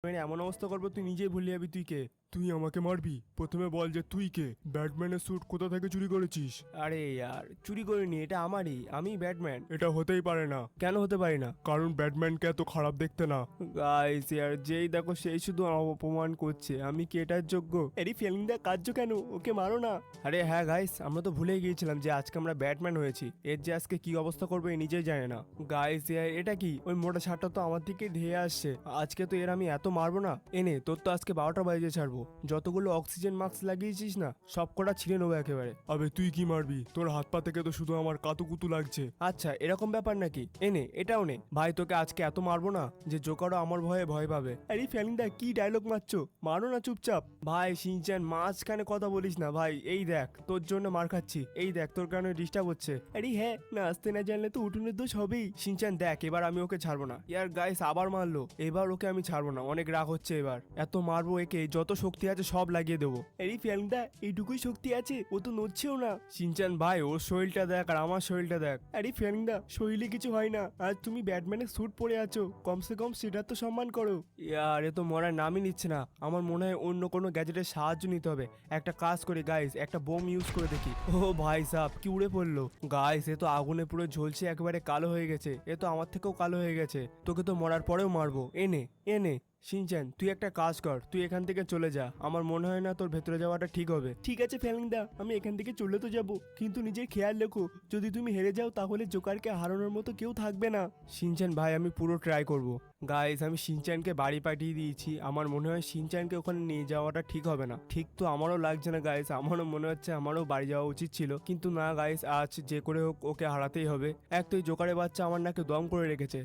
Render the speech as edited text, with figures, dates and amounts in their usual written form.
মানে এমন অবস্থা করবো তুই নিজেই ভুলে যাবি তুই কে। তুই আমাকে মারবি? প্রথমে বল যে তুই কে, ব্যাটম্যানের স্যুট কোথা থেকে চুরি করেছিস? আরে ইয়ার চুরি করিনি, এটা আমারই, আমি ব্যাটম্যান। এটা হতেই পারে না। কেন হতে পারি না? কারণ ব্যাটম্যানকে এত খারাপ দেখতে না। গাইস ইয়ার যেই দেখো সেই শুধু অপমান করছে, আমি কি এটার যোগ্য? এরই ফিলিংটা কার্য কেন, ওকে মারো না। আরে হ্যাঁ গাইস, আমরা তো ভুলেই গিয়েছিলাম যে আজকে আমরা ব্যাটম্যান হয়েছি। এর যে আজকে কি অবস্থা করবে নিজেই জানে না। গাইস ইয়ার এটা কি, ওই মোটা ছাড়টা তো আমার দিকে ধেয়ে আসছে। আজকে তো এর আমি এত মারবো না। এনে তোর তো আজকে 12টা বাজে ছাড়বো। যতগুলো অক্সিজেন মাস্ক লাগিয়েছিস না সব কটা ছিঁড়ে নেবো একেবারে। আবে তুই কি মারবি? তোর হাত পা থেকে তো শুধু আমার কাতুকুতু লাগছে। আচ্ছা এরকম ব্যাপার নাকি? এনে এটাও নে। ভাই তোকে আজকে এত মারবো না যে জোকারও আমার ভয়ে ভয় পাবে। আরে ফ্যানিংদা কি ডায়লগ মারছো, মারো না চুপচাপ। ভাই শিনচ্যান মাঝখানে কথা বলিস না ভাই। এই দেখ তোর জন্য মার খাচ্ছি, এই দেখ তোর কারণে ডিস্টার্ব হচ্ছে। আরে হ্যাঁ, না আসতে না জানলে তো উঠোনের দোষ হবেই। শিনচ্যান দেখ এবার আমি ওকে ছাড়বো না। ইয়ার গাইস আবার মারলো, এবার ওকে আমি ছাড়বো না, অনেক রাগ হচ্ছে এবার। এত মারবো একে, যত শক্তি আছে সব লাগিয়ে দেবো। এই ফ্যানিংদা এইটুকুই শক্তি আছে, ও তো নড়ছেও না। শিনচ্যান ভাই ওর শরীরটা দেখ আর আমার শরীরটা দেখ। আরে ফ্যানিংদা শরীরে কিছু হয় না, আর তুমি ব্যাটম্যানের স্যুট পরে আছো, কমসে কম সেটার তো সম্মান করো। ইয়ার এ তো মরার নামই নিচ্ছে না। আমার মনে হয় অন্য কোনো গ্যাজেটের সাহায্য নিতে হবে। একটা কাজ করি গাইস, একটা বোম ইউজ করে দেখি। ও ভাই সাব কি উড়ে পড়লো। গাইস এ তো আগুনে পুরো ঝলছে, একেবারে কালো হয়ে গেছে। এ তো আমার থেকেও কালো হয়ে গেছে। তোকে তো মরার পরেও মারবো। এনে এনে শিনচ্যান তুই একটা কাজ কর, তুই এখান থেকে চলে যা। আমার মনে হয় না তোর ভেতরে যাওয়াটা ঠিক হবে। ঠিক আছে ফ্যানিংদা, আমি এখান থেকে চলে তো যাব, কিন্তু নিজের খেয়াল রেখো। যদি তুমি হেরে যাও তাহলে জোকারকে হারানোর মতো কেউ থাকবে না। শিনচ্যান ভাই আমি পুরো ট্রাই করব। গাইস আমি শিনচ্যানকে বাড়ি পাঠিয়ে দিয়েছি। আমার মনে হয় শিনচ্যানকে ওখানে নিয়ে যাওয়াটা ঠিক হবে না। ঠিক তো আমারও লাগছে না গাইস, আমারও মনে হচ্ছে আমারও বাড়ি যাওয়া উচিত ছিল, কিন্তু না গাইস আজ যে করে হোক ওকে হারাতেই হবে। এক তো এই জোকারের বাচ্চা আমার নাকে দম করে রেখেছে।